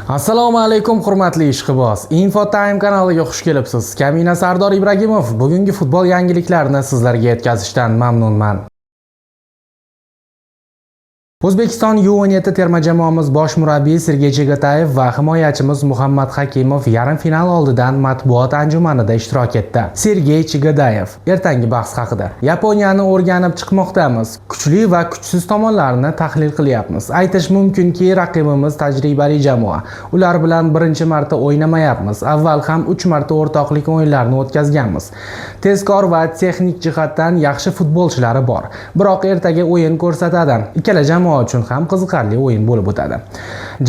Assalomu alaykum hurmatli ishqiboz. Infotime kanaliga xush kelibsiz. Kamina Sardor Ibragimov bugungi futbol yangiliklarini sizlarga yetkazishdan mamnunman. O'zbekiston U17 terma jamoamiz bosh murabbiyi Sergey Chigatayev va himoyachimiz Muhammad Hakimov yarim final oldidan matbuot anjumanida ishtirok etdi. Sergey Chigatayev: ertangi bahs haqida. Yaponiyani o'rganib chiqmoqdamiz. Kuchli va kuchsiz tomonlarini tahlil qilyapmiz. Aytish mumkinki, raqibimiz tajribali jamoa. Ular bilan birinchi marta o'ynamayapmiz. Avval ham 3 marta o'rtoqlik o'yinlarini o'tkazganmiz. Tezkor va texnik jihatdan yaxshi futbolchilari bor. Biroq ertaga o'yin ko'rsatadi. Ikkala jamoa uchun ham qiziqarli o'yin bo'lib o'tadi.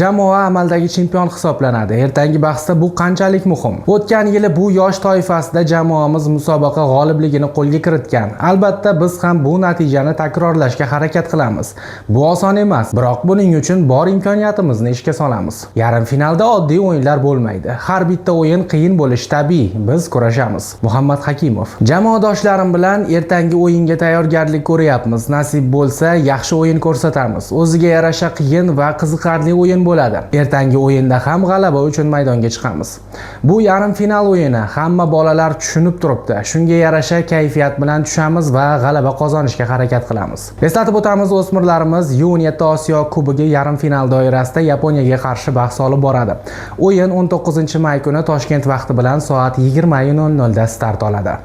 Jamoa amaldagi chempion hisoblanadi. Ertangi bahsda bu qanchalik muhim? O'tgan yili bu yosh toifasida jamoamiz musobaqa g'olibligini qo'lga kiritgan. Albatta biz ham bu natijani takrorlashga harakat qilamiz. Bu oson emas, biroq buning uchun bor imkoniyatimizni ishga solamiz. Yarim finalda oddiy o'yinlar bo'lmaydi. Har bitta o'yin qiyin bo'lishi tabiiy. Biz kurashamiz. Muhammad Hakimov: jamoadoshlarim bilan ertangi o'yinga tayyorgarlik ko'ryapmiz. Nasib bo'lsa, yaxshi o'yin ko'rsatamiz. O'ziga yarasha qiyin va qiziqarli o'yin bo'ladi. Ertangi o'yinda ham g'alaba uchun maydonga chiqamiz. Bu yarim final o'yini, hamma bolalar tushunib turibdi. Shunga yarasha kayfiyat bilan tushamiz va g'alaba qozonishga harakat qilamiz. Eslatib o'tamiz, o'smirlarimiz U17 Osiyo Kubogi yarim final doirasida Yaponiyaga qarshi bahs olib boradi. O'yin 19-may kuni Toshkent vaqti bilan soat 20:00 da start oladi.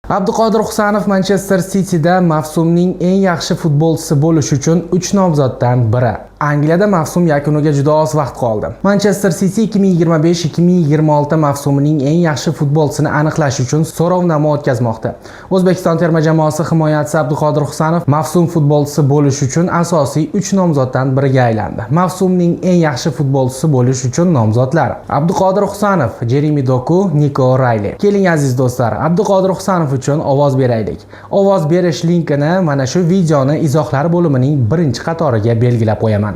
Abduqodir Husanov Manchester City'da mavsumning eng yaxshi futbolchisi bo'lish uchun 3 nomzoddan biri. Angliyada mavsum yakuniga juda oz vaqt qoldi. Manchester City 2025-2026 mavsumining eng yaxshi futbolchisini aniqlash uchun so'rovnoma o'tkazmoqda. O'zbekiston terma jamoasi himoyachisi Abduqodir Husanov mavsum futbolchisi bo'lish uchun asosiy 3 nomzoddan biriga aylandi. Mavsumning eng yaxshi futbolchisi bo'lish uchun nomzodlar: Abduqodir Husanov, Jeremy Doku, Nico O'Reilly. Keling aziz do'stlar, Abduqodir Husanov uchun ovoz beraylik. Ovoz berish linkini mana shu videoni izohlar bo'limining birinchi qatoriga belgilab qo'yaman.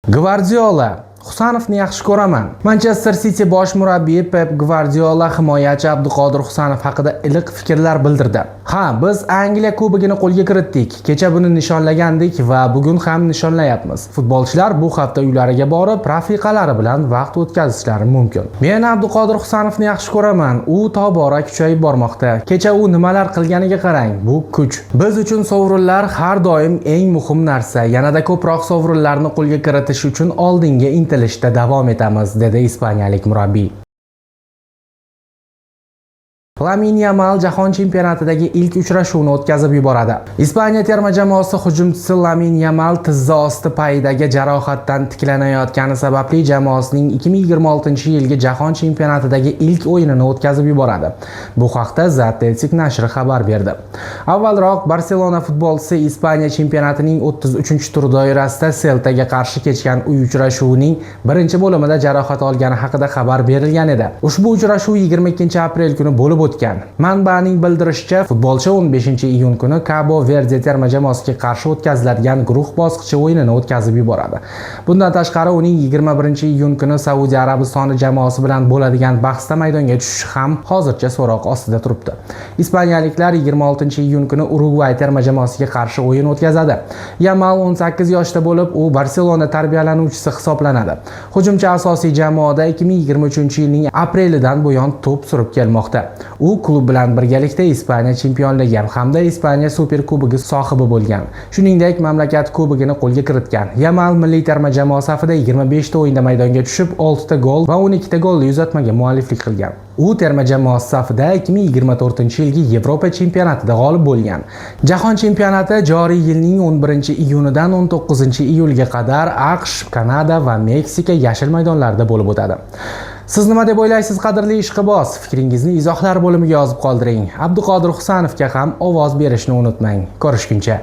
Gvardiola: Husanovni yaxshi ko'raman. Manchester City bosh murabbiyi Pep Gvardiola himoyachi Abduqodir Husanov haqida iliq fikrlar bildirdi. Ha, biz Angliya Kubogini qo'lga kiritdik. Kecha buni nishonlagandik va bugun ham nishonlayapmiz. Futbolchilar bu hafta uylariga borib, rafiqalari bilan vaqt o'tkazishlari mumkin. Men Abduqodir Husanovni yaxshi ko'raman. U tobora kuchayib bormoqda. Kecha u nimalar qilganiga qarang. Bu kuch. Biz uchun sovrinlar har doim eng muhim narsa. Yanada ko'proq sovrinlarni qo'lga kiritish uchun oldinga intilishda davom etamiz, dedi ispaniyalik murabbiy. Lamine Yamal jahon chempionatidagi ilk uchrashuvni o'tkazib yuboradi. Ispaniya terma jamoasi hujumchisi Lamine Yamal tizza osti payidagi jarohatdan tiklanayotgani sababli jamoasining 2026-yilgi jahon chempionatidagi ilk o'yinini o'tkazib yuboradi. Bu haqda The Athletic nashri xabar berdi. Avvalroq Barselona futbolchisi Ispaniya chempionatining 33-tur doirasida Celtaga qarshi kechgan uy uchrashuvining birinchi bo'limida jarohat olgani haqida xabar berilgan edi. Ushbu uchrashuv 22-aprel kuni bo'lib o'tgan. Manbaning bildirishicha, futbolchi 15-iyun kuni Cabo Verde terma jamoasiga qarshi o'tkaziladigan guruh bosqichi o'yinini o'tkazib yuboradi. Bundan tashqari uning 21-iyun kuni Saudiya Arabistoni jamoasi bilan bo'ladigan bahsda maydonga tushishi ham hozircha so'roq ostida turibdi. Ispaniyaliklar 26-iyun kuni Urugvay terma jamoasiga qarshi o'yin o'tkazadi. Yamal 18 yoshda bo'lib, u Barselona tarbiyalanuvchisi hisoblanadi. Hujumchi asosiy jamoada 2023-yilning aprelidan buyon to'p surib kelmoqda. U klub bilan birgalikda Ispaniya chempionligi hamda Ispaniya Super Kubogi sohibi bo'lgan. Shuningdek, mamlakat kubogini qo'lga kiritgan. Yamal milliy terma jamoa safida 25 ta o'yinda maydonga tushib, 6 ta gol va 12 ta golli uzatmaga mualliflik qilgan. U terma jamoasi safida 2024-yilgi Yevropa chempionatida g'olib bo'lgan. Jahon chempionati joriy yilning 11-iyunidan 19-iyulga qadar AQSh, Kanada va Meksika yashil maydonlarida bo'lib o'tadi. Siz nima deb o'ylaysiz, qadrli ishqiboz? Fikringizni izohlar bo'limiga yozib qoldiring. Abduqodir Husanovga ham ovoz berishni unutmang. Ko'rishguncha.